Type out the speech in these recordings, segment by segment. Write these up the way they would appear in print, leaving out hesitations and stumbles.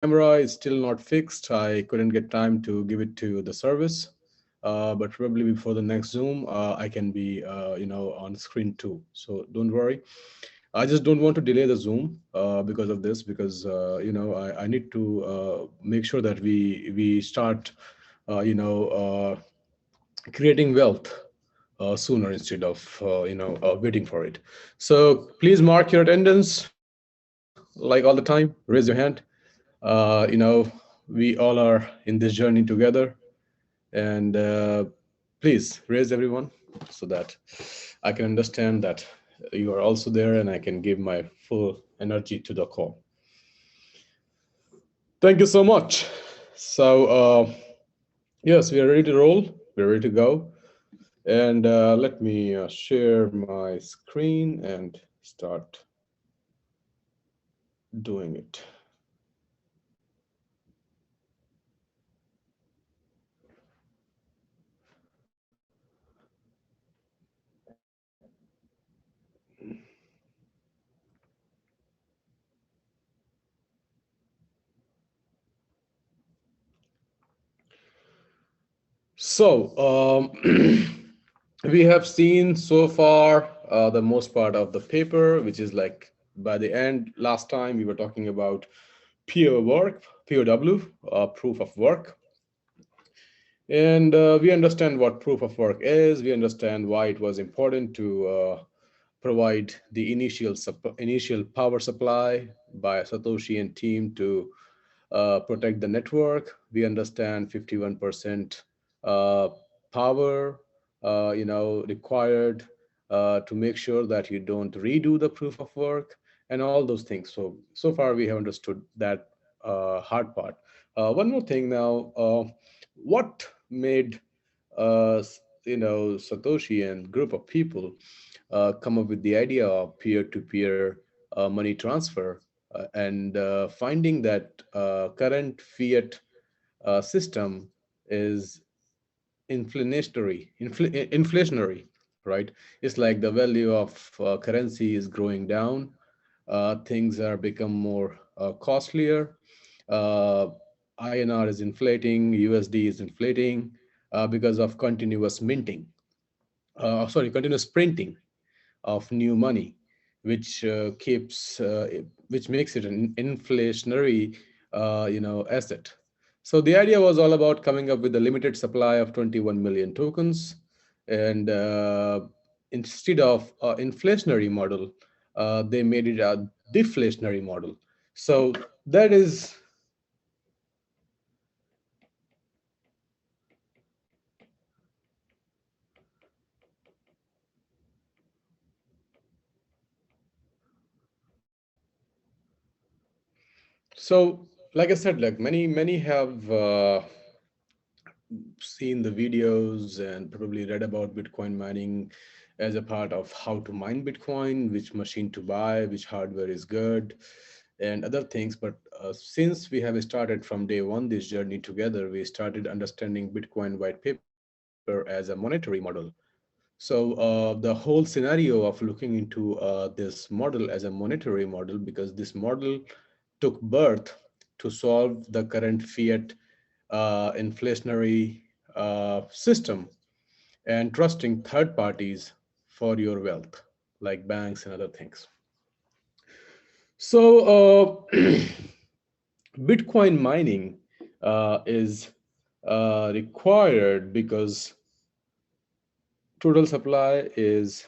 camera is still not fixed. I couldn't get time to give it to the service, but probably before the next Zoom, I can be, on screen too. So don't worry. I just don't want to delay the Zoom because of this, because I need to make sure that we start, creating wealth sooner instead of waiting for it. So please mark your attendance like all the time. Raise your hand. We all are in this journey together, and please raise everyone so that I can understand that you are also there, and I can give my full energy to the call. Thank you so much. So yes, we are ready to roll. We're ready to go. And let me share my screen and start doing it. So we have seen so far the most part of the paper, which is like by the end, last time we were talking about PO work, POW, proof of work. And we understand what proof of work is. We understand why it was important to provide the initial power supply by Satoshi and team to protect the network. We understand 51% uh, power, required to make sure that you don't redo the proof of work and all those things. So far we have understood that hard part. One more thing now. What made Satoshi and group of people come up with the idea of peer-to-peer money transfer and finding that current fiat system is inflationary, right? It's like the value of currency is going down. Things are become more costlier. Uh, INR is inflating, USD is inflating because of continuous minting. Continuous printing of new money, which which makes it an inflationary, asset. So the idea was all about coming up with a limited supply of 21 million tokens, and instead of inflationary model, they made it a deflationary model. So that is so. Like I said, like many have seen the videos and probably read about Bitcoin mining as a part of how to mine Bitcoin, which machine to buy, which hardware is good, and other things. But since we have started from day one this journey together, we started understanding Bitcoin white paper as a monetary model. So the whole scenario of looking into this model as a monetary model, because this model took birth to solve the current fiat inflationary system and trusting third parties for your wealth, like banks and other things. So Bitcoin mining is required because total supply is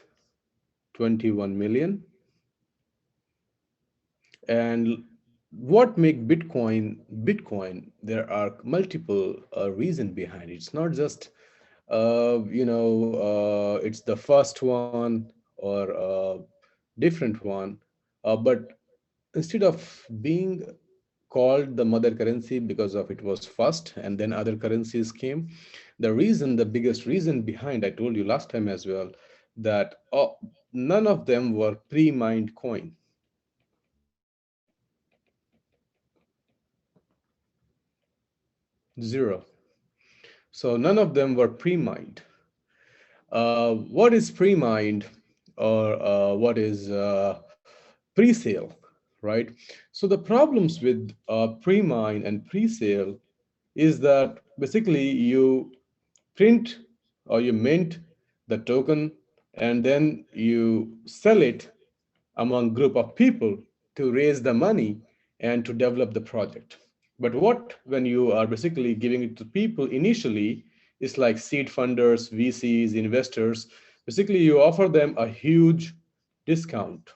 21 million. And what make Bitcoin? There are multiple reasons behind it. It's not just it's the first one or different one, but instead of being called the mother currency because of it was first and then other currencies came, the biggest reason behind, I told you last time as well, that none of them were pre-mined coin. Zero. So none of them were pre-mined. What is pre-mined or what is pre-sale, right? So the problems with pre-mine and pre-sale is that basically you print or you mint the token and then you sell it among group of people to raise the money and to develop the project. But what when you are basically giving it to people initially is like seed funders, VCs, investors. Basically, you offer them a huge discount.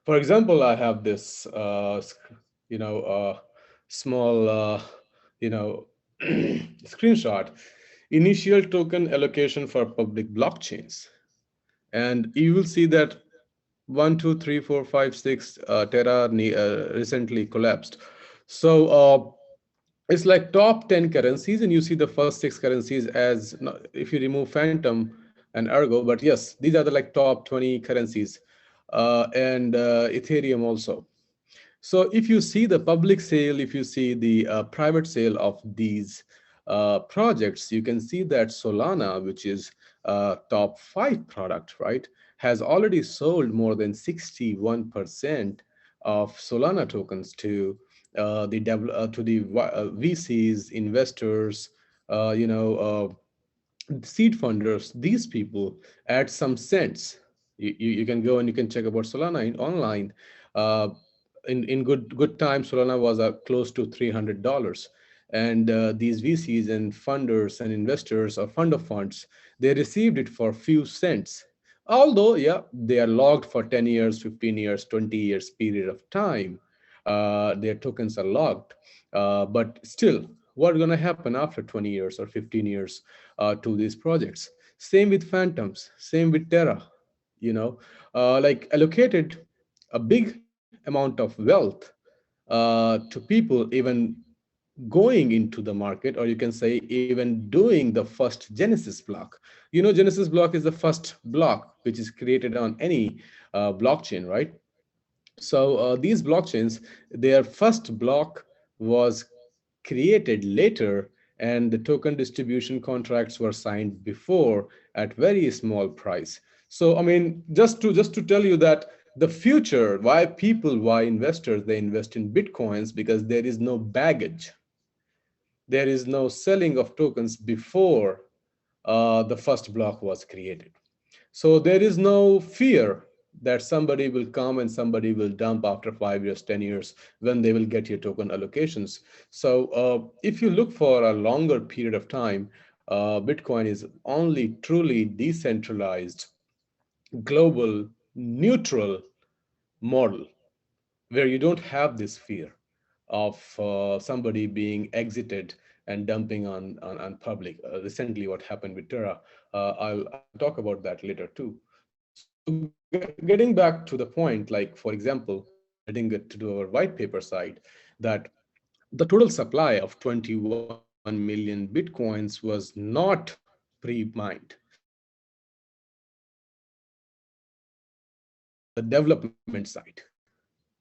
For example, I have this, you know, small, you know, screenshot. Initial token allocation for public blockchains, and you will see that 1, 2, 3, 4, 5, 6 Terra recently collapsed. So it's like top 10 currencies, and you see the first six currencies as if you remove Phantom and Ergo, but yes, these are the like top 20 currencies, and Ethereum also. So if you see the public sale, if you see the private sale of these projects, you can see that Solana, which is top five product, right, has already sold more than 61% of Solana tokens to the VCs, investors, you know, seed funders, these people at some cents. You can go and you can check about Solana online. Uh, in good times, Solana was close to $300, and these VCs and funders and investors or fund of funds, they received it for few cents. Although, yeah, they are logged for 10 years, 15 years, 20 years period of time. Their tokens are logged, but still, what's going to happen after 20 years or 15 years to these projects? Same with Phantoms, same with Terra, you know, like allocated a big amount of wealth to people even going into the market, or you can say even doing the first Genesis block. You know, Genesis block is the first block which is created on any blockchain, right? So these blockchains, their first block was created later, and the token distribution contracts were signed before at very small price. So I mean, just to tell you that the future, why investors, they invest in bitcoins, because there is no baggage, there is no selling of tokens before the first block was created. So there is no fear that somebody will come and somebody will dump after 5 years, 10 years when they will get your token allocations. So if you look for a longer period of time, Bitcoin is only truly decentralized, global, neutral model where you don't have this fear of somebody being exited and dumping on public. Recently, what happened with Terra, I'll talk about that later too. So getting back to the point, like for example, adding it to our white paper side, that the total supply of 21 million bitcoins was not pre-mined. It was pre-mined on the development side,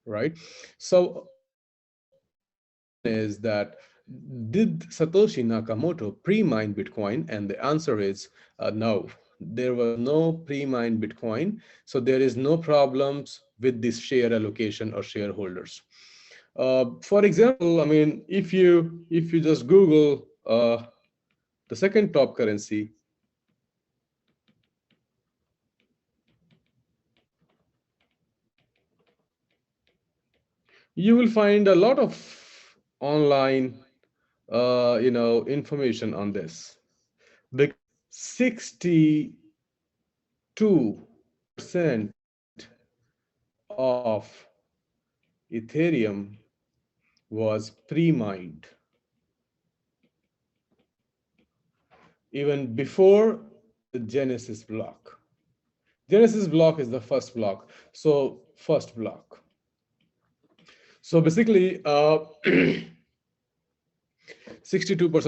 right? So the question is that did Satoshi Nakamoto pre-mine Bitcoin? And the answer is no. There was no pre-mined Bitcoin, so there is no problems with this share allocation or shareholders. For example, I mean, if you just Google the second top currency, you will find a lot of online, information on this, because 62% of Ethereum was pre-mined even before the Genesis block. Genesis block is the first block. So first block. So basically, 62%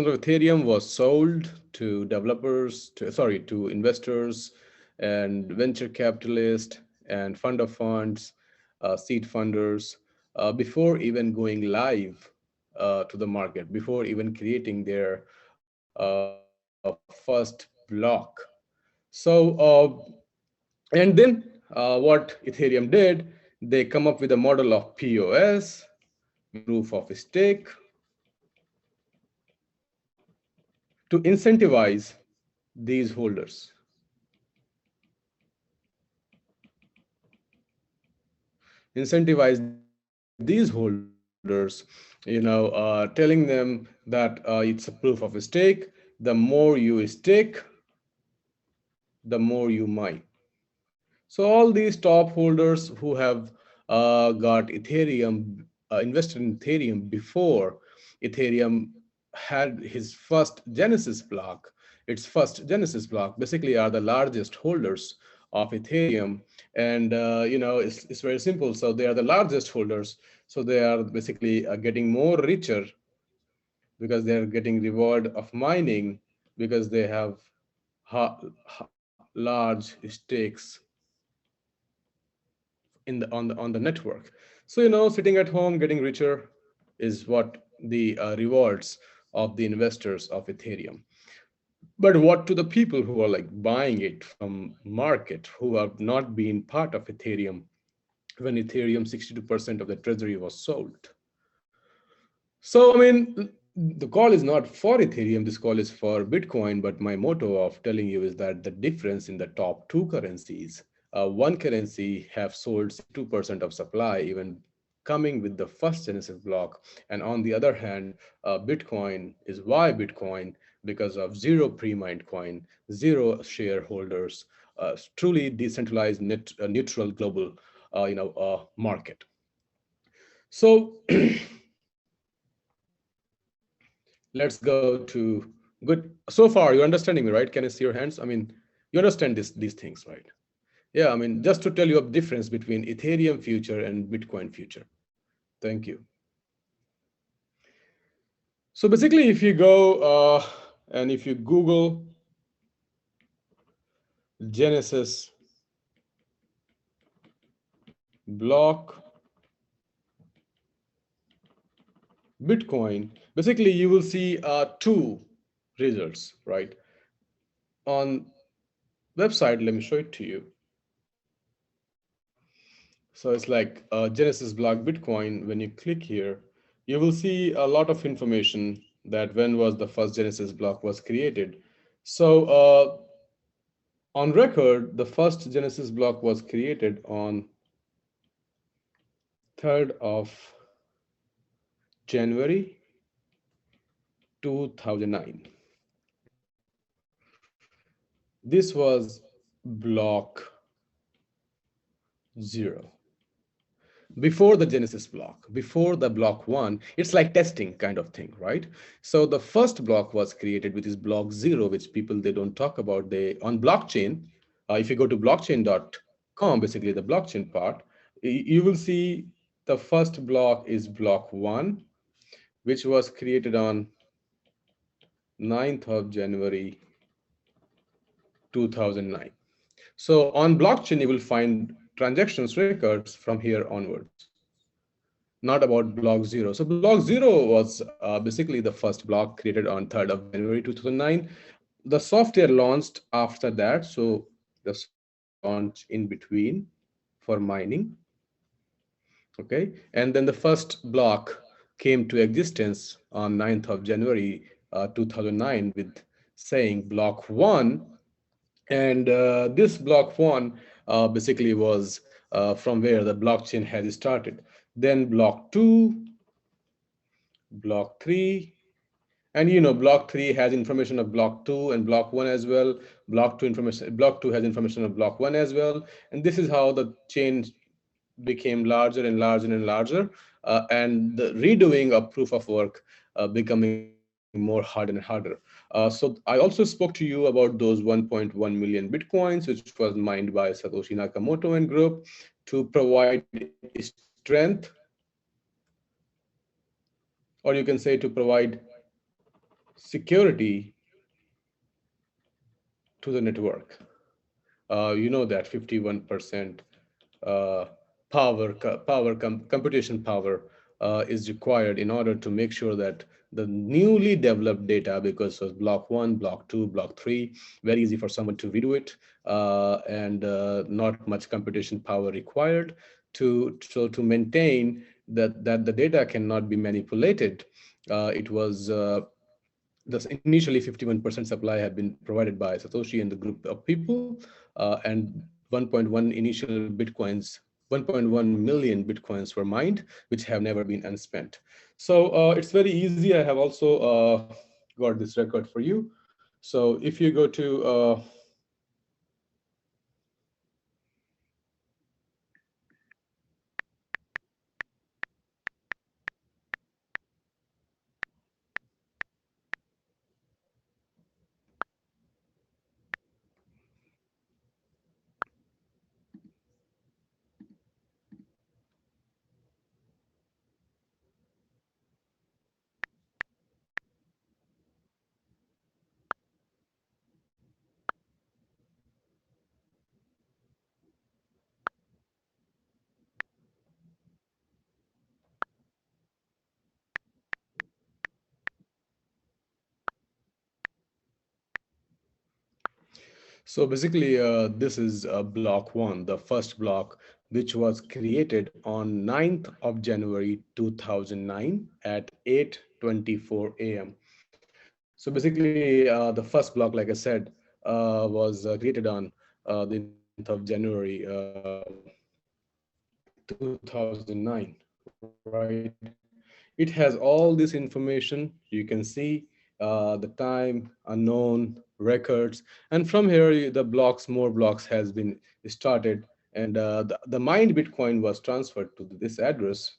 of Ethereum was sold to developers, to investors and venture capitalists and fund of funds, seed funders, before even going live to the market, before even creating their first block. So, and then what Ethereum did, they come up with a model of POS, proof of stake, to incentivize these holders. Incentivize these holders, telling them that it's a proof of stake. The more you stake, the more you mine. So all these top holders who have got Ethereum, invested in Ethereum before Ethereum had his first Genesis block, its first Genesis block, basically are the largest holders of Ethereum. And it's very simple. So they are the largest holders. So they are basically getting more richer because they are getting reward of mining because they have large stakes on the network. So sitting at home getting richer is what the rewards of the investors of Ethereum. But what to the people who are like buying it from market, who have not been part of Ethereum when Ethereum 62% of the treasury was sold? So, I mean, the call is not for Ethereum, this call is for Bitcoin. But my motto of telling you is that the difference in the top two currencies, one currency have sold 2% of supply, even coming with the first Genesis block. And on the other hand, Bitcoin is why Bitcoin, because of zero pre-mined coin, zero shareholders, truly decentralized, neutral global, market. So let's go to good. So far, you're understanding me, right? Can I see your hands? I mean, you understand these things, right? Yeah, I mean, just to tell you a difference between Ethereum future and Bitcoin future. Thank you. So basically, if you go and if you Google Genesis block Bitcoin, basically you will see two results, right? On website, let me show it to you. So it's like Genesis block Bitcoin. When you click here, you will see a lot of information that when was the first Genesis block was created. So on record, the first Genesis block was created on 3rd of January 2009. This was block 0. Before the Genesis block, before the block 1, it's like testing kind of thing, right? So the first block was created, which is block 0, which people they don't talk about. They on blockchain, if you go to blockchain.com, basically the blockchain part, you will see the first block is block 1, which was created on 9th of January 2009. So on blockchain, you will find transactions records from here onwards, not about block 0. So block 0 was basically the first block created on 3rd of January 2009. The software launched after that. So the software launched in between for mining. Okay. And then the first block came to existence on 9th of January 2009 with saying block 1. And this block 1 basically was from where the blockchain has started. Then block 2, block 3, and block 3 has information of block 2 and block 1 as well. Block 2 has information of block 1 as well. And this is how the chain became larger and larger and larger, and the redoing of proof of work becoming more hard and harder. So I also spoke to you about those 1.1 million Bitcoins, which was mined by Satoshi Nakamoto and group to provide strength, or you can say to provide security to the network. You know that 51% uh, computation power is required in order to make sure that the newly developed data, because it was block one, block two, block three, very easy for someone to redo it, and not much computation power required to maintain that the data cannot be manipulated. It was Thus, initially 51% supply had been provided by Satoshi and the group of people, and 1.1 initial Bitcoins, 1.1 million Bitcoins were mined, which have never been unspent. So it's very easy. I have also got this record for you. So if you go to So basically, this is block one, the first block, which was created on 9th of January 2009 at 8:24 a.m. So basically, the first block, like I said, was created on the 9th of January 2009, right? It has all this information. You can see the time, unknown, records, and from here, the blocks, more blocks has been started, and the mined Bitcoin was transferred to this address,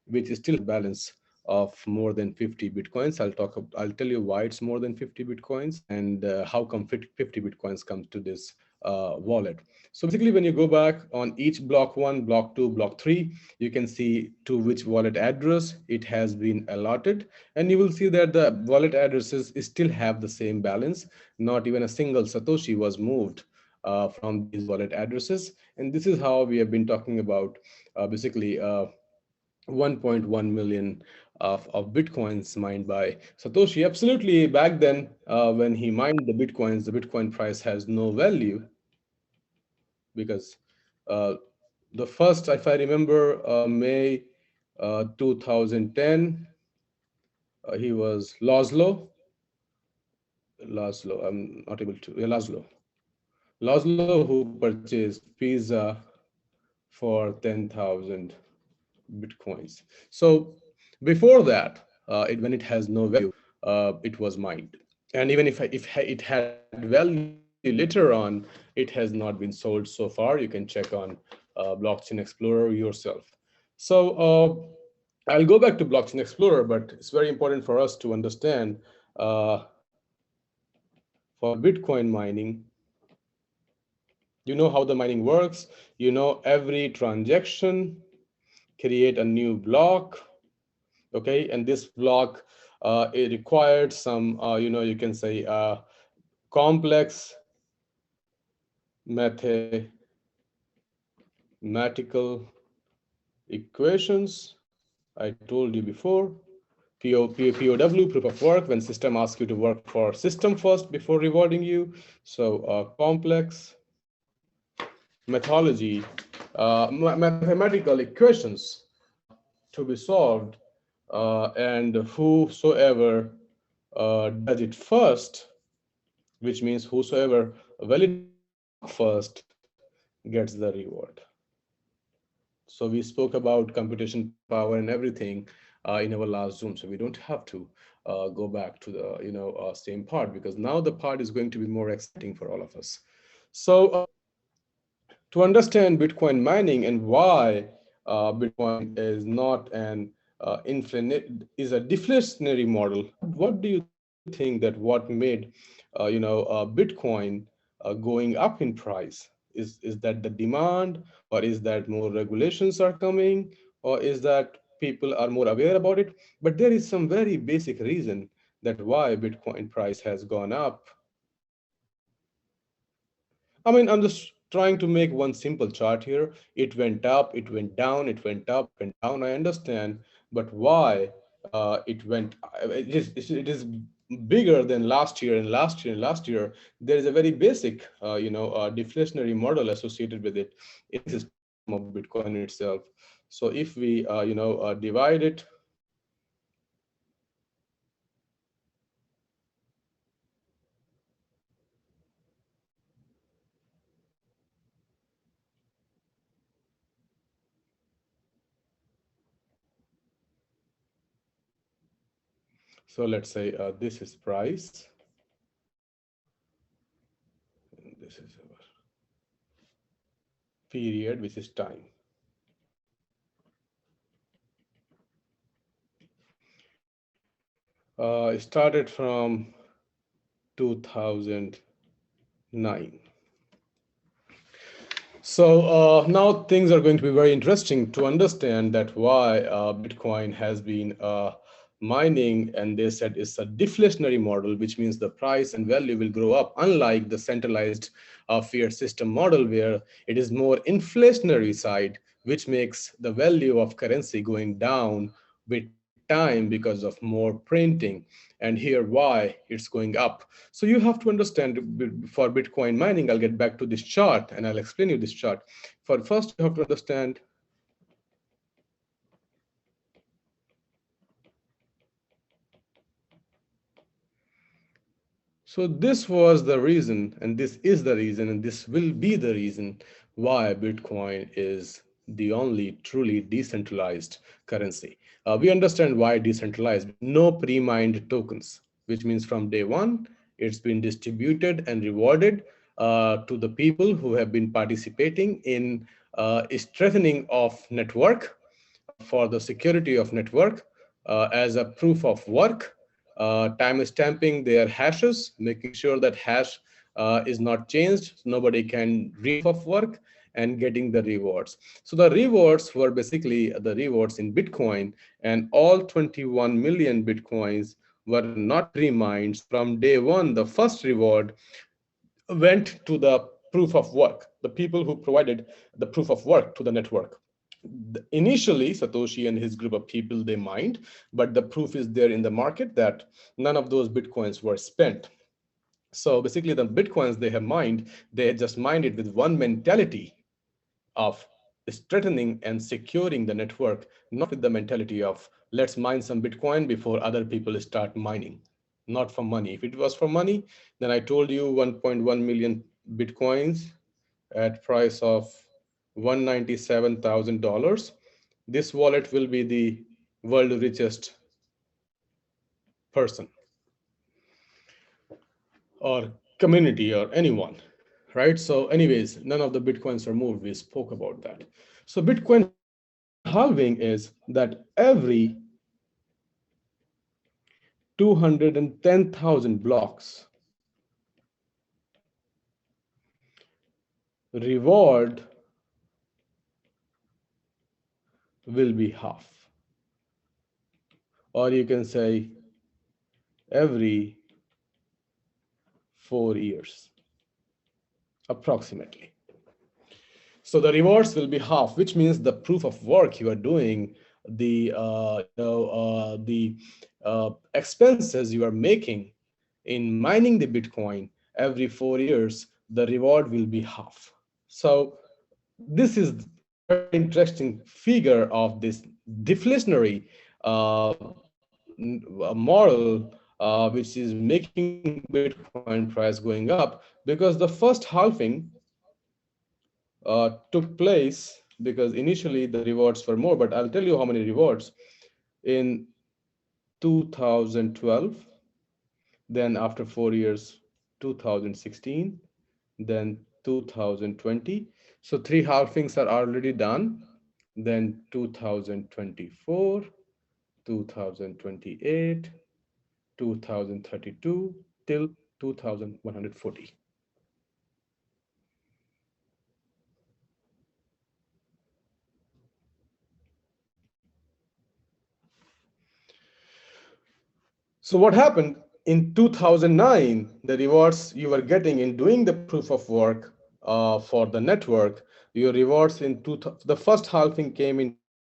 which still has a balance of more than 50 Bitcoins. I'll tell you why it's more than 50 Bitcoins and how come 50 Bitcoins come to this wallet. So basically, when you go back on each block one, block two, block three, you can see to which wallet address it has been allotted. And you will see that the wallet addresses still have the same balance. Not even a single Satoshi was moved from these wallet addresses. And this is how we have been talking about basically 1.1 million of bitcoins mined by Satoshi. Absolutely, back then, when he mined the bitcoins, the Bitcoin price has no value because uh, the first, if I remember, May 2010, he was Laszlo. I'm not able to. Yeah, Laszlo, who purchased pizza for 10,000 bitcoins. So before that, when it has no value, it was mined. And even if it had value later on, it has not been sold so far. You can check on Blockchain Explorer yourself. So I'll go back to Blockchain Explorer, but it's very important for us to understand for Bitcoin mining, you know how the mining works. You know every transaction create a new block, okay, and this block it required some you can say complex mathematical equations. I told you before, POW, proof of work, when system asks you to work for system first before rewarding you. So complex methodology, mathematical equations to be solved, and whosoever does it first, which means whosoever validates the block first gets the reward. So we spoke about computation power and everything in our last Zoom, so we don't have to go back to the same part, because now the part is going to be more exciting for all of us. So to understand Bitcoin mining and why Bitcoin is not an infinite, is a deflationary model. What do you think that what made Bitcoin going up in price? Is that the demand, or is that more regulations are coming, or is that people are more aware about it? But there is some very basic reason that why Bitcoin price has gone up. I mean, I'm just trying to make one simple chart here. It went up, it went down, it went up, it went down. I understand, but why? it went. It is bigger than last year and last year and last year. There is a very basic, deflationary model associated with it in the system of Bitcoin itself. So if we, divide it. So let's say this is price, and this is our period, which is time. It started from 2009. So now things are going to be very interesting to understand that why Bitcoin has been mining, and they said it's a deflationary model, which means the price and value will grow up, unlike the centralized fiat system model where it is more inflationary side, which makes the value of currency going down with time because of more printing. And here why it's going up. So you have to understand for Bitcoin mining. I'll get back to this chart and I'll explain you this chart. For first, you have to understand. So this was the reason, and this is the reason, and this will be the reason why Bitcoin is the only truly decentralized currency. We understand why decentralized. No pre-mined tokens, which means from day one, it's been distributed and rewarded to the people who have been participating in strengthening of network for the security of network as a proof of work, time stamping their hashes, making sure that hash is not changed, so nobody can read of work, and getting the rewards. So the rewards were basically the rewards in Bitcoin, and all 21 million Bitcoins were not pre-mined. So from day one, the first reward went to the proof of work, the people who provided the proof of work to the network. Initially, Satoshi and his group of people, they mined, but the proof is there in the market that none of those Bitcoins were spent. So basically the Bitcoins they have mined, they just mined it with one mentality of strengthening and securing the network, not with the mentality of let's mine some Bitcoin before other people start mining. Not for money. If it was for money, then I told you 1.1 million Bitcoins at price of $197,000. This wallet will be the world richest person or community or anyone, right? So anyways, none of the Bitcoins are moved. We spoke about that. So Bitcoin halving is that every 210,000 blocks, reward will be half. Or you can say every 4 years, approximately. So the rewards will be half, which means the proof of work you are doing, the expenses you are making in mining the Bitcoin every 4 years, the reward will be half. So this is a very interesting figure of this deflationary model, which is making Bitcoin price going up, because the first halving took place because initially the rewards were more, but I'll tell you how many rewards in 2012, then after 4 years, 2016, then 2020. So three halvings are already done. Then 2024, 2028, 2032 till 2140. So what happened in 2009, the rewards you were getting in doing the proof of work for the network, your rewards the first halving came in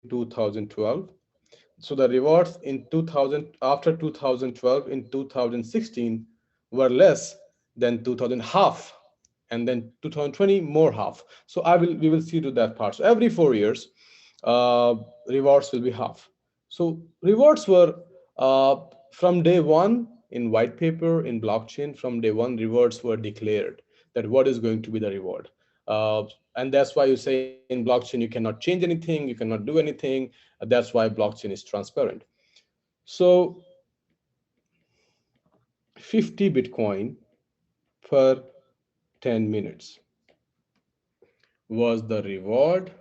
2012. So So the rewards in 2000, after 2012, in 2016 were less than 2000, half, and then 2020 more half. So we will see to that part. So every 4 years, uh, rewards will be half. So rewards were, uh, from day one in white paper in blockchain, from day one rewards were declared, that what is going to be the reward. And that's why you say in blockchain you cannot change anything, you cannot do anything. That's why blockchain is transparent. So 50 Bitcoin per 10 minutes was the reward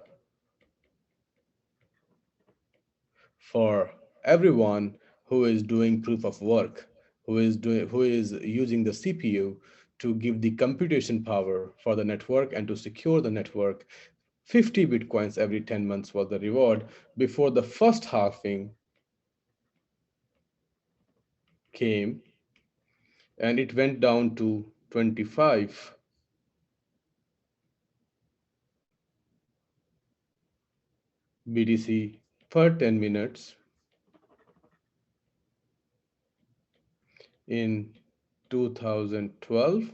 for everyone who is doing proof of work, who is using the CPU to give the computation power for the network and to secure the network. 50 Bitcoins every 10 months was the reward before the first halving came, and it went down to 25 BTC per 10 minutes in 2012,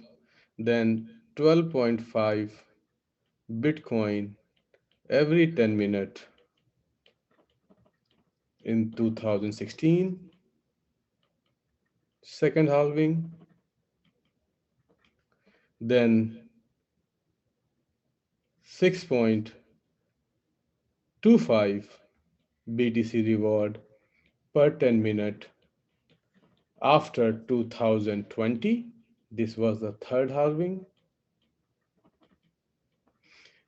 then 12.5 Bitcoin every 10 minutes in 2016, second halving, then 6.25 BTC reward per 10 minute after 2020. This was the third halving.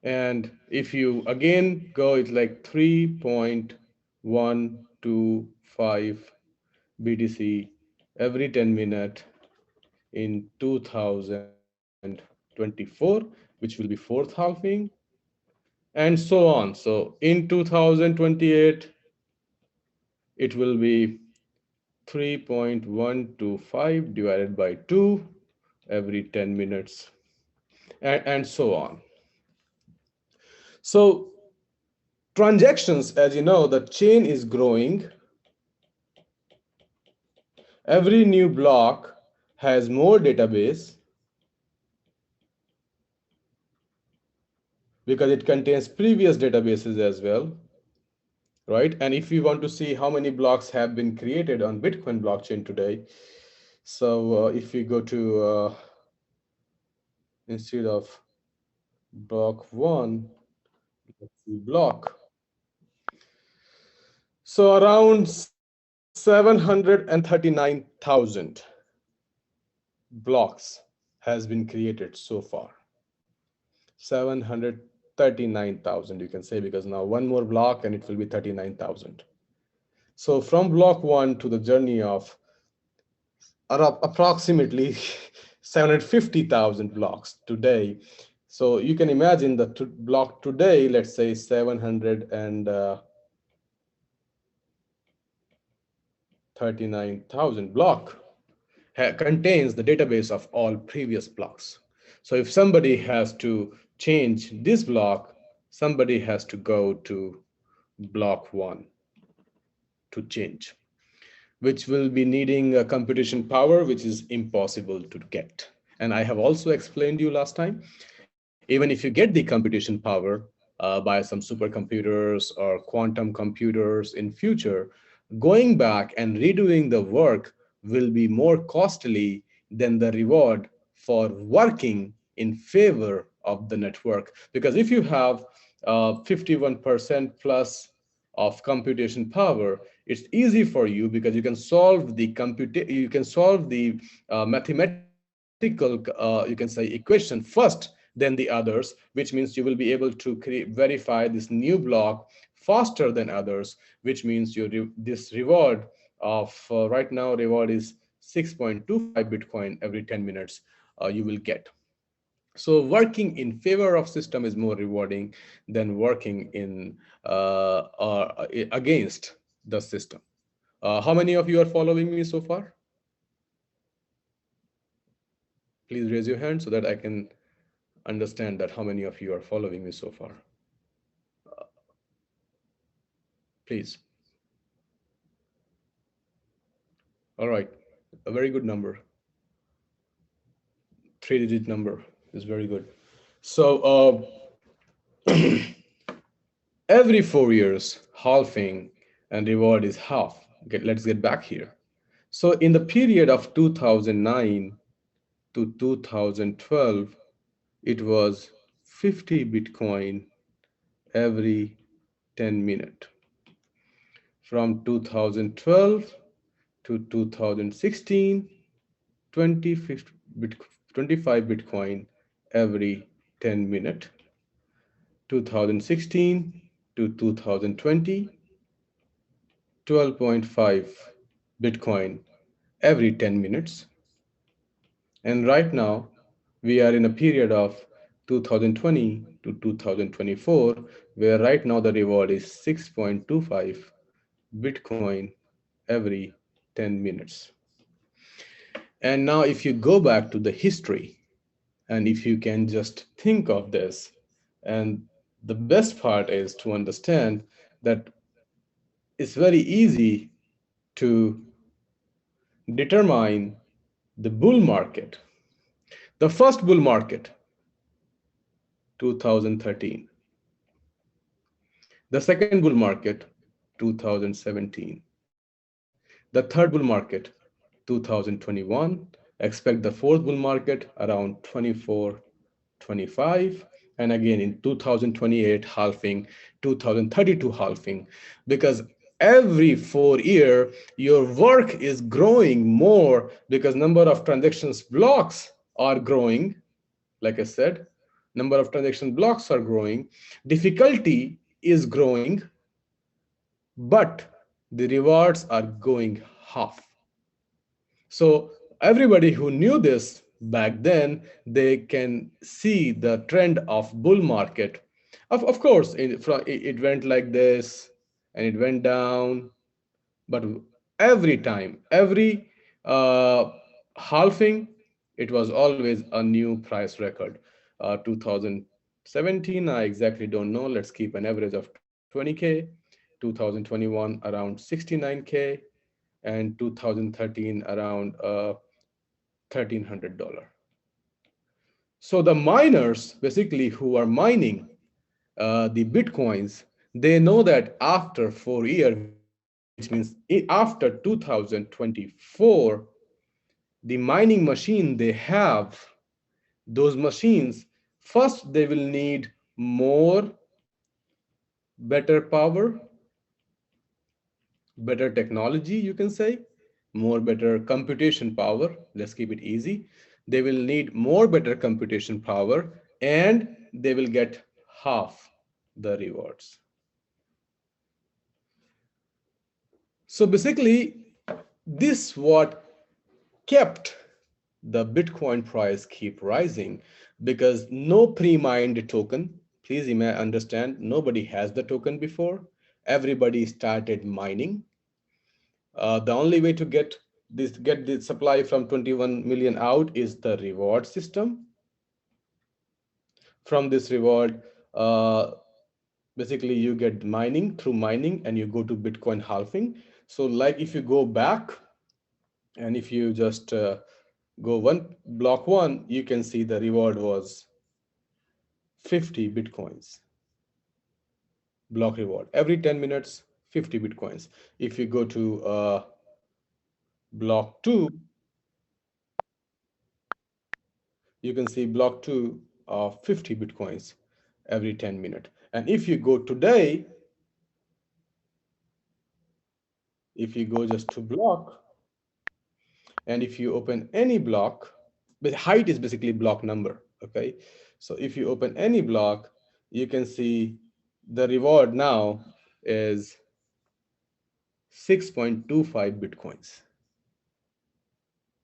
And if you again go, it's like 3.125 BTC every 10 minute in 2024, which will be fourth halving, and so on. So in 2028, it will be 3.125 divided by 2 every 10 minutes, and so on. So transactions, as you know, the chain is growing. Every new block has more database because it contains previous databases as well, right? And if you want to see how many blocks have been created on Bitcoin blockchain today, so if we go to, instead of block one, let's see block. So around 739,000 blocks has been created so far. 739,000, you can say, because now one more block and it will be 39,000. So from block one to the journey of approximately 750,000 blocks today. So you can imagine the block today, let's say 739,000 block contains the database of all previous blocks. So if somebody has to change this block, somebody has to go to block one to change, which will be needing a computation power, which is impossible to get. And I have also explained you last time, even if you get the computation power by some supercomputers or quantum computers in future, going back and redoing the work will be more costly than the reward for working in favor of the network. Because if you have 51% plus of computation power, it's easy for you because you can solve the mathematical, you can say, equation first than the others, which means you will be able to verify this new block faster than others, which means this reward of, right now reward is 6.25 Bitcoin every 10 minutes, you will get. So working in favor of system is more rewarding than working in, or against the system. How many of you are following me so far? Please raise your hand so that I can understand that how many of you are following me so far. Please. All right, a very good number, 3-digit number is very good. So every 4 years, halving and reward is half. Let's get back here. So in the period of 2009 to 2012, it was 50 Bitcoin every 10 minutes. From 2012 to 2016, 20, 25 Bitcoin every 10 minutes. 2016 to 2020, 12.5 Bitcoin every 10 minutes. And right now, we are in a period of 2020 to 2024, where right now the reward is 6.25 Bitcoin every 10 minutes. And now, if you go back to the history, and if you can just think of this, and the best part is to understand that it's very easy to determine the bull market. The first bull market, 2013. The second bull market, 2017. The third bull market, 2021. Expect the fourth bull market around 24, 25, and again in 2028 halving, 2032 halving, because every 4 year your work is growing more because number of transactions blocks are growing. Like I said, number of transaction blocks are growing, difficulty is growing, but the rewards are going half. So everybody who knew this back then, they can see the trend of bull market. Of course, it went like this and it went down, but every time, every uh, halving, it was always a new price record. 2017, I exactly don't know. Let's keep an average of 20K. 2021 around 69K, and 2013 around $1,300. So the miners, basically who are mining the bitcoins, they know that after 4 years, which means after 2024, the mining machine they have, those machines, first they will need more better power, better technology, you can say, more better computation power. Let's keep it easy. They will need more better computation power, and they will get half the rewards. So basically, this what kept the Bitcoin price keep rising, because no pre-mined token. Please understand, nobody has the token before. Everybody started mining. The only way to get the supply from 21 million out is the reward system. From this reward, uh, basically you get mining through mining, and you go to Bitcoin halving. So like if you go back, and if you just go one block one, you can see the reward was 50 Bitcoins. Block reward every 10 minutes, 50 Bitcoins. If you go to block two, you can see block two of 50 Bitcoins every 10 minutes. And if you go today, if you go just to block, and if you open any block, but height is basically block number, okay? So if you open any block, you can see the reward now is 6.25 Bitcoins.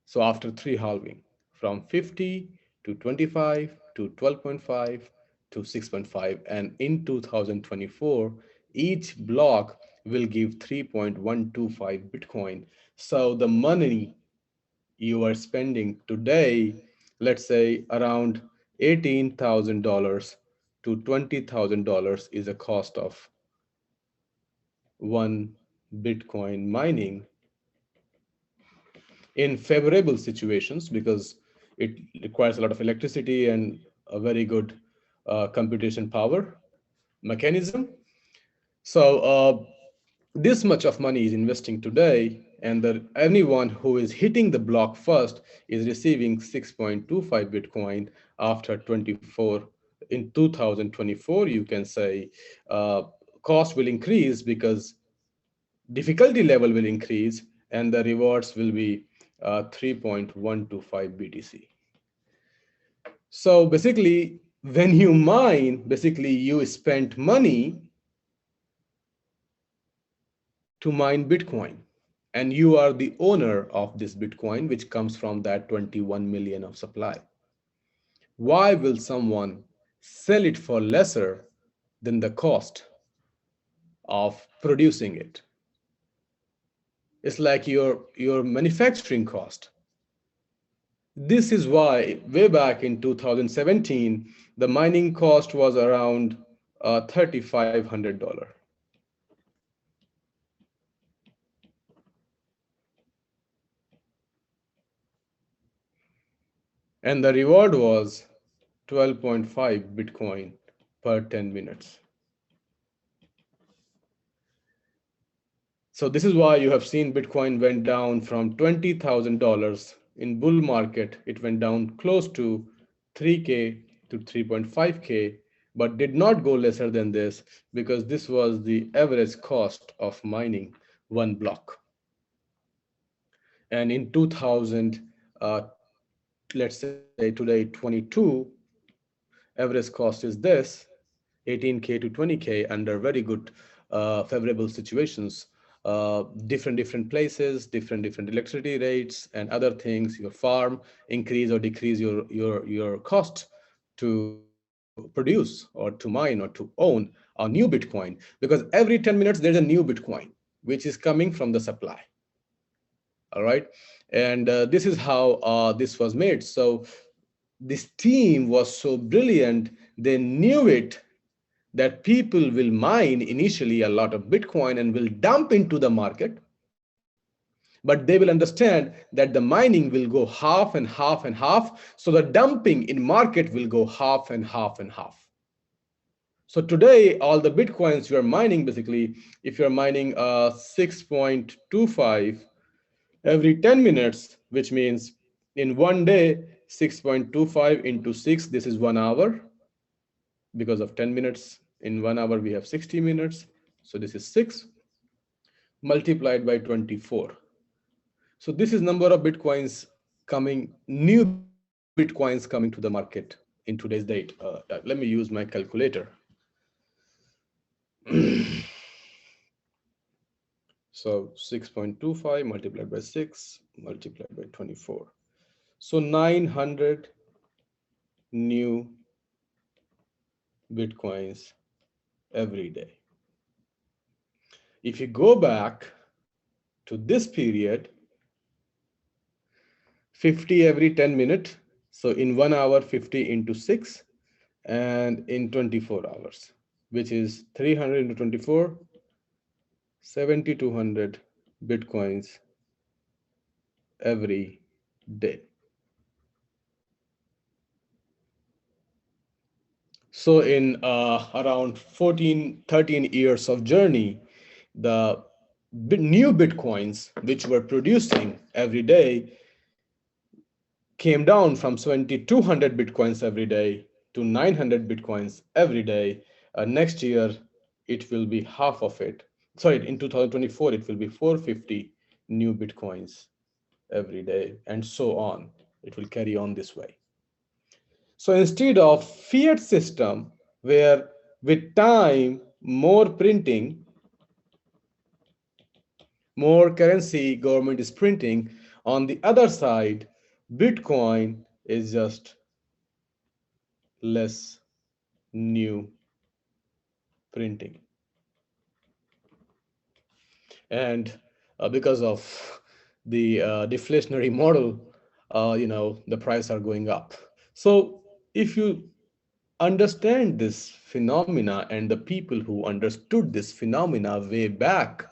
So after three halving, from 50 to 25 to 12.5 to 6.5, and in 2024, each block will give 3.125 Bitcoin. So the money you are spending today, let's say around $18,000 to $20,000 is a cost of one Bitcoin mining. in favorable situations because it requires a lot of electricity and a very good computation power mechanism. So this much of money is investing today, and anyone who is hitting the block first is receiving 6.25 Bitcoin after 24 in 2024. You can say cost will increase because difficulty level will increase, and the rewards will be 3.125 BTC. So basically, when you mine, basically you spent money to mine Bitcoin. And you are the owner of this Bitcoin, which comes from that 21 million of supply. Why will someone sell it for lesser than the cost of producing it? It's like your manufacturing cost. This is why way back in 2017, the mining cost was around $3,500. And the reward was 12.5 Bitcoin per 10 minutes. So this is why you have seen Bitcoin went down from $20,000 in bull market. It went down close to 3K to 3.5K, but did not go lesser than this because this was the average cost of mining one block. And in 2000, let's say today 22, average cost is this 18K to 20K under very good favorable situations, different places, different electricity rates and other things. Your farm increase or decrease your cost to produce or to mine or to own a new Bitcoin, because every 10 minutes there's a new Bitcoin which is coming from the supply. All right, and this is how this was made. So this team was so brilliant, they knew it that people will mine initially a lot of Bitcoin and will dump into the market, but they will understand that the mining will go half and half and half. So the dumping in market will go half and half and half. So today, all the Bitcoins you are mining, basically, if you're mining 6.25 every 10 minutes, which means in one day, 6.25 into 6, this is 1 hour. Because of 10 minutes, in 1 hour, we have 60 minutes. So this is 6 multiplied by 24. So this is number of Bitcoins coming, new Bitcoins coming to the market in today's date. Let me use my calculator. So 6.25 multiplied by 6 multiplied by 24. So 900 new Bitcoins every day. If you go back to this period, 50 every 10 minutes. So in 1 hour, 50 into 6, and in 24 hours, which is 300 into 24, 7,200 Bitcoins every day. So in around 14, 13 years of journey, the new Bitcoins, which were producing every day, came down from 7,200 Bitcoins every day to 900 Bitcoins every day. Next year, it will be half of it. Sorry, in 2024, it will be 450 new Bitcoins every day, and so on. It will carry on this way. So instead of fiat system, where with time, more printing, more currency government is printing, on the other side, Bitcoin is just less new printing. And because of the deflationary model, the price are going up. So if you understand this phenomena and the people who understood this phenomena way back,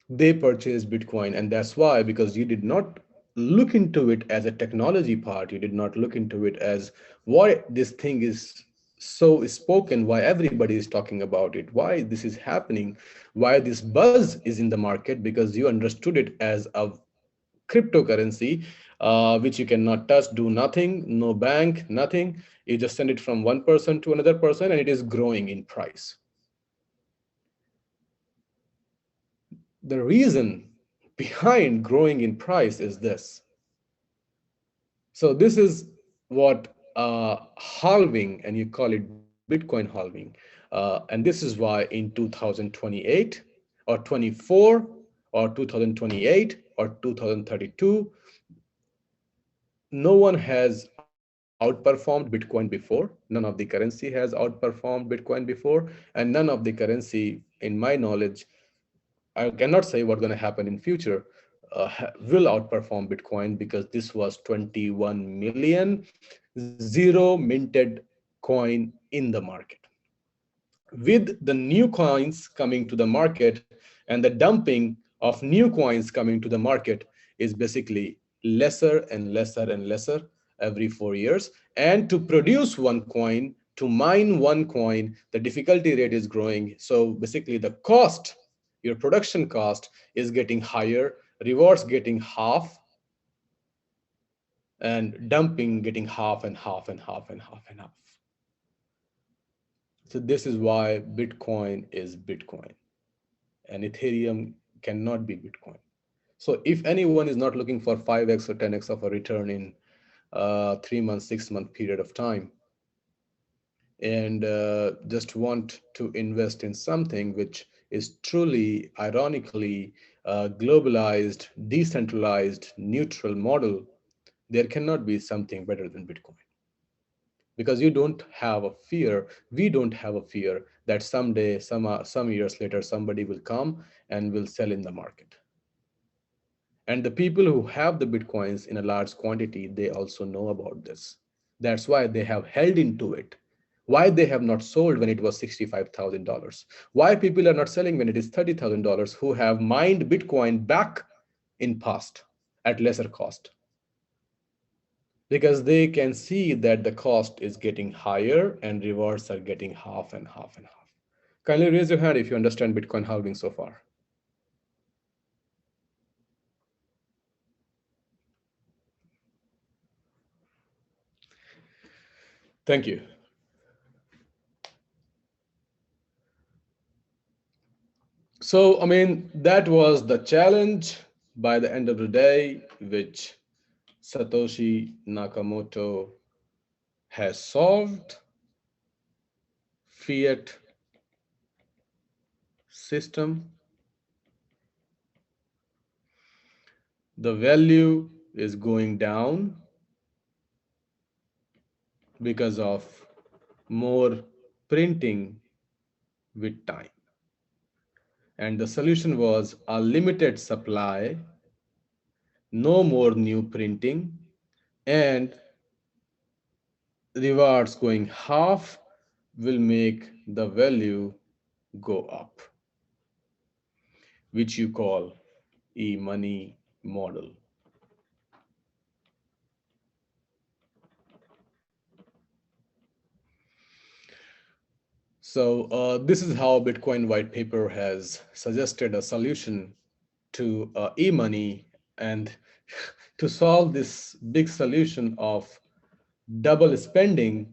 they purchased Bitcoin. And that's why, because you did not look into it as a technology part, you did not look into it as why this thing is so spoken, why everybody is talking about it, why this is happening, why this buzz is in the market, because you understood it as a cryptocurrency, which you cannot touch, do nothing, no bank, nothing. You just send it from one person to another person, and it is growing in price. The reason behind growing in price is this. So this is what halving, and you call it Bitcoin halving. And this is why in 2028 or 24 or 2028 or 2032, no one has outperformed Bitcoin before. None of the currency has outperformed Bitcoin before, and none of the currency, in my knowledge, I cannot say what's going to happen in future, will outperform Bitcoin, because this was 21 million zero minted coin in the market. With the new coins coming to the market and the dumping of new coins coming to the market is basically lesser and lesser and lesser every 4 years. And to produce one coin, to mine one coin, the difficulty rate is growing. So basically, the cost, your production cost, is getting higher, rewards getting half, and dumping getting half and half and half and half and half. So this is why Bitcoin is Bitcoin and Ethereum cannot be Bitcoin. So if anyone is not looking for 5x or 10x of a return in 3 months, 6 month period of time, and just want to invest in something which is truly, ironically, globalized, decentralized, neutral model, there cannot be something better than Bitcoin. Because you don't have a fear, we don't have a fear that someday, some years later, somebody will come and will sell in the market. And the people who have the Bitcoins in a large quantity, they also know about this. That's why they have held into it. Why they have not sold when it was $65,000. Why people are not selling when it is $30,000, who have mined Bitcoin back in past at lesser cost. Because they can see that the cost is getting higher and rewards are getting half and half and half. Kindly raise your hand if you understand Bitcoin halving so far. Thank you. So, I mean, that was the challenge by the end of the day, which Satoshi Nakamoto has solved. Fiat system, the value is going down because of more printing with time. And the solution was a limited supply, no more new printing, and rewards going half will make the value go up, which you call e-money model. So this is how Bitcoin white paper has suggested a solution to e-money, and to solve this big solution of double spending,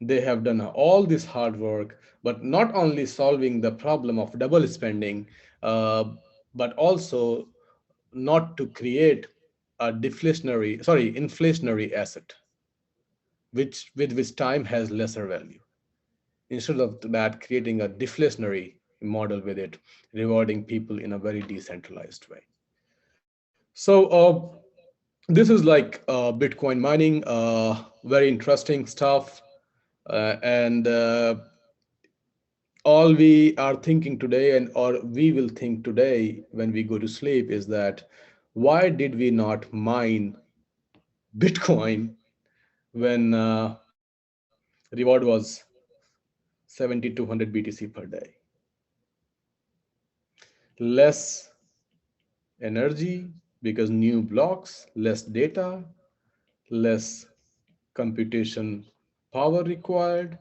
they have done all this hard work, but not only solving the problem of double spending, uh, but also not to create a inflationary asset, which with which time has lesser value. Instead of that, creating a deflationary model with it, rewarding people in a very decentralized way. So this is like Bitcoin mining, very interesting stuff. And all we are thinking today, and or we will think today when we go to sleep, is that why did we not mine Bitcoin when reward was 7200 BTC per day? less energy because new blocks, less data, less computation power required,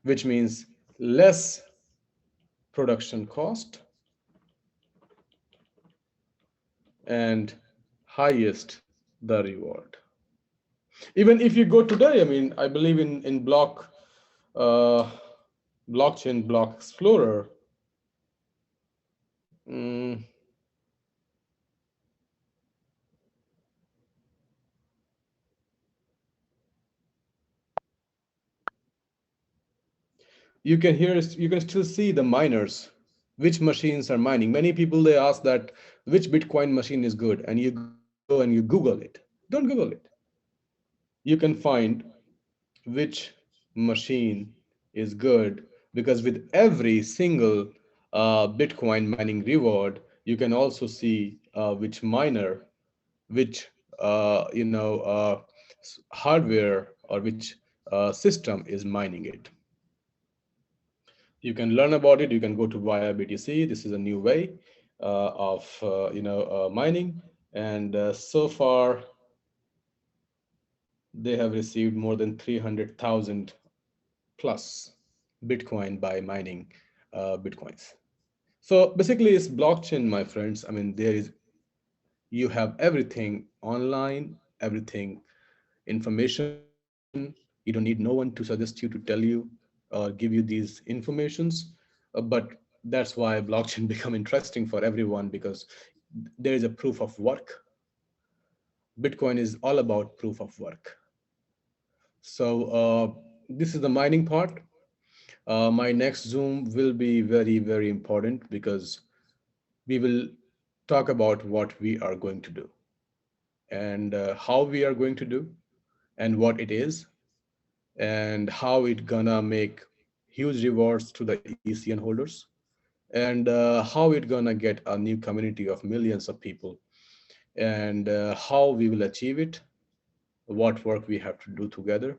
which means less production cost and highest the reward. Even if you go today, I mean, I believe in uh, blockchain block explorer. mm, you can still see the miners, which machines are mining. Many people they ask that which Bitcoin machine is good, and you go and you Google it. Don't Google it. You can find which machine is good, because with every single Bitcoin mining reward, you can also see which miner, which hardware or which system is mining it. You can learn about it. You can go to via BTC. This is a new way of mining, and so far they have received more than 300,000 plus Bitcoin by mining Bitcoins. So basically, it's blockchain, my friends. I mean, you have everything online, everything information. You don't need no one to suggest you to tell you or give you these informations. But that's why blockchain become interesting for everyone, because there is a proof of work. Bitcoin is all about proof of work. So this is the mining part. My next Zoom will be very, very important, because we will talk about what we are going to do, and how we are going to do, and what it is, and how it gonna make huge rewards to the ECN holders, and how it gonna get a new community of millions of people, and how we will achieve it, what work we have to do together,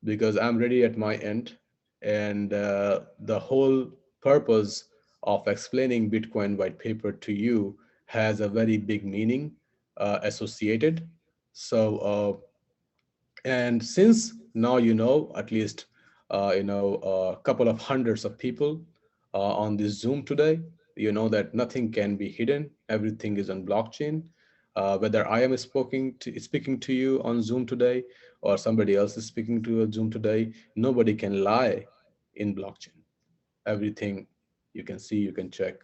because I'm ready at my end. And the whole purpose of explaining Bitcoin white paper to you has a very big meaning associated. So, and since now you know at least a couple of hundreds of people on this Zoom today, you know that nothing can be hidden. Everything is on blockchain. Whether I am speaking to you on Zoom today, or somebody else is speaking to a Zoom today, nobody can lie in blockchain. Everything you can see, you can check,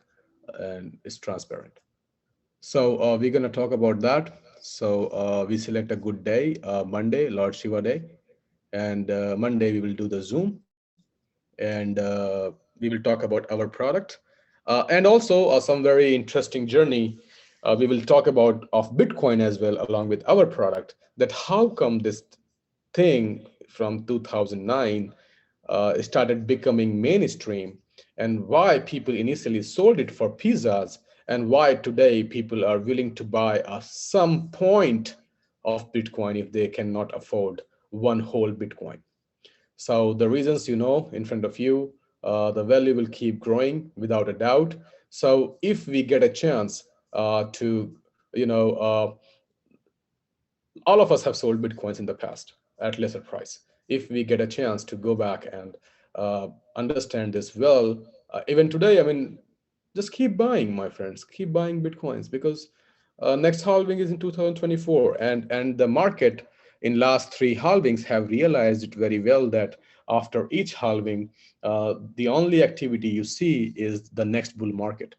and it's transparent. So we're going to talk about that. So we select a good day, Monday, Lord Shiva Day. And Monday we will do the Zoom, and we will talk about our product. And also some very interesting journey we will talk about of Bitcoin as well, along with our product, that how come this thing from 2009 started becoming mainstream, and why people initially sold it for pizzas, and why today people are willing to buy some point of Bitcoin if they cannot afford one whole Bitcoin. So the reasons you know in front of you, the value will keep growing without a doubt. So if we get a chance to, you know, all of us have sold Bitcoins in the past at lesser price. If we get a chance to go back and understand this well, even today, I mean, just keep buying, my friends. Keep buying Bitcoins, because next halving is in 2024, and the market in last three halvings have realized it very well, that after each halving, the only activity you see is the next bull market.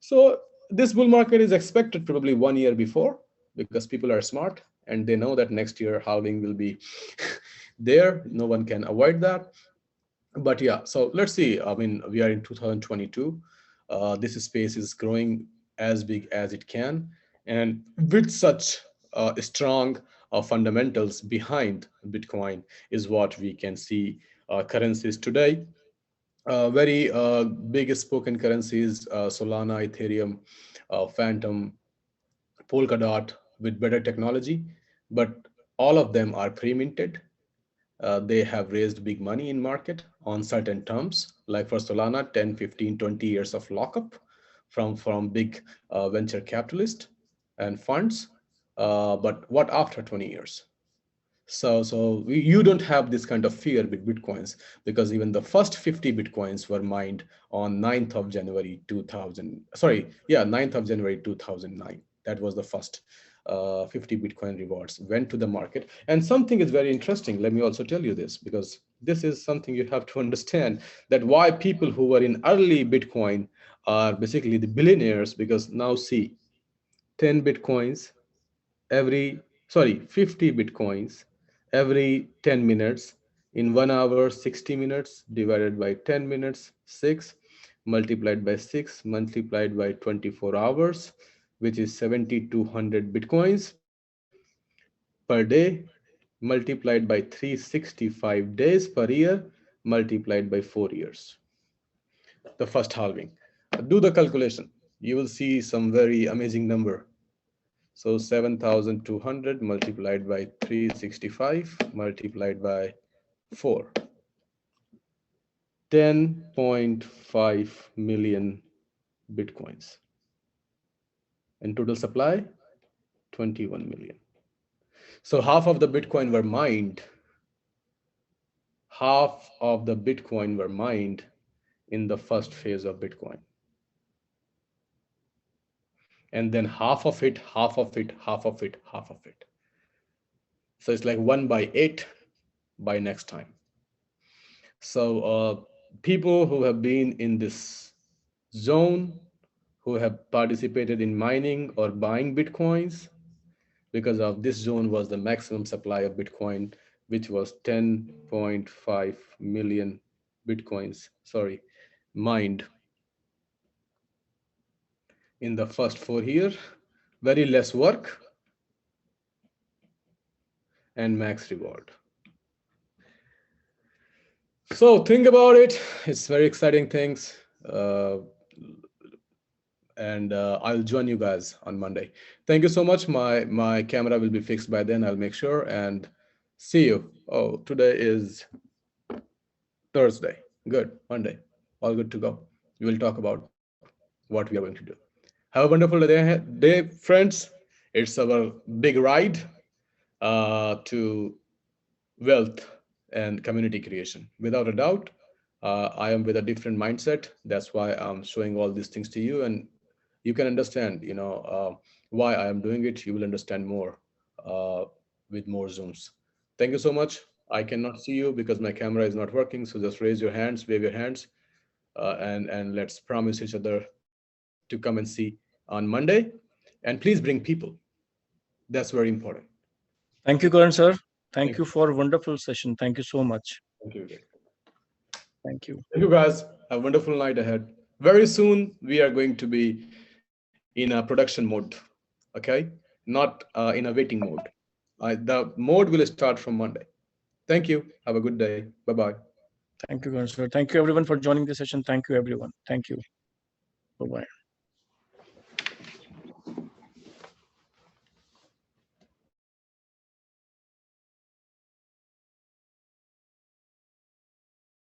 So this bull market is expected probably 1 year before, because people are smart and they know that next year halving will be there. No one can avoid that. But yeah, so let's see. I mean, we are in 2022. This space is growing as big as it can, and with such strong fundamentals behind Bitcoin is what we can see currencies today. Very big spoken currencies, Solana, Ethereum, Phantom, Polkadot, with better technology, but all of them are pre-minted, They have raised big money in market on certain terms, like for Solana, 10, 15, 20 years of lockup from big venture capitalist and funds. But what after 20 years? You don't have this kind of fear with bitcoins, because even the first 50 bitcoins were mined on 9th of January 2000. Sorry, yeah, 9th of January 2009. That was the first 50 bitcoin rewards went to the market. And something is very interesting. Let me also tell you this, because this is something you have to understand, that why people who were in early bitcoin are basically the billionaires. Because now see, 10 bitcoins every, sorry, 50 bitcoins every 10 minutes, in 1 hour 60 minutes divided by 10 minutes, 6 multiplied by 6 multiplied by 24 hours, which is 7200 bitcoins per day, multiplied by 365 days per year, multiplied by 4 years, the first halving. Do the calculation, you will see some very amazing number. So 7,200 multiplied by 365 multiplied by 4. 10.5 million bitcoins. And total supply, 21 million. So half of the bitcoin were mined. Half of the bitcoin were mined in the first phase of Bitcoin. And then half of it, half of it, half of it, half of it. So it's like 1 by 8 by next time. So people who have been in this zone, who have participated in mining or buying bitcoins, because of this zone was the maximum supply of bitcoin, which was 10.5 million bitcoins, sorry, mined in the first 4 years. Very less work and max reward. So think about it. It's very exciting things. And I'll join you guys on Monday. Thank you so much. My camera will be fixed by then. I'll make sure, and see you. Oh, today is Thursday. Good. Monday. All good to go. We will talk about what we are going to do. Have a wonderful day, friends. It's our big ride to wealth and community creation. Without a doubt, I am with a different mindset. That's why I'm showing all these things to you, and you can understand, why I am doing it. You will understand more uh, with more zooms. Thank you so much. I cannot see you because my camera is not working. So just raise your hands, wave your hands, and let's promise each other to come and see on Monday. And please bring people. That's very important. Thank you, Karan sir. Thank Thank you for a wonderful session. Thank you so much. Thank you. Vivek. Thank you. Thank you, guys. Have a wonderful night ahead. Very soon, we are going to be in a production mode, okay? Not in a waiting mode. The mode will start from Monday. Thank you. Have a good day. Bye bye. Thank you, Karan sir. Thank you everyone for joining the session. Thank you everyone. Thank you. Bye bye.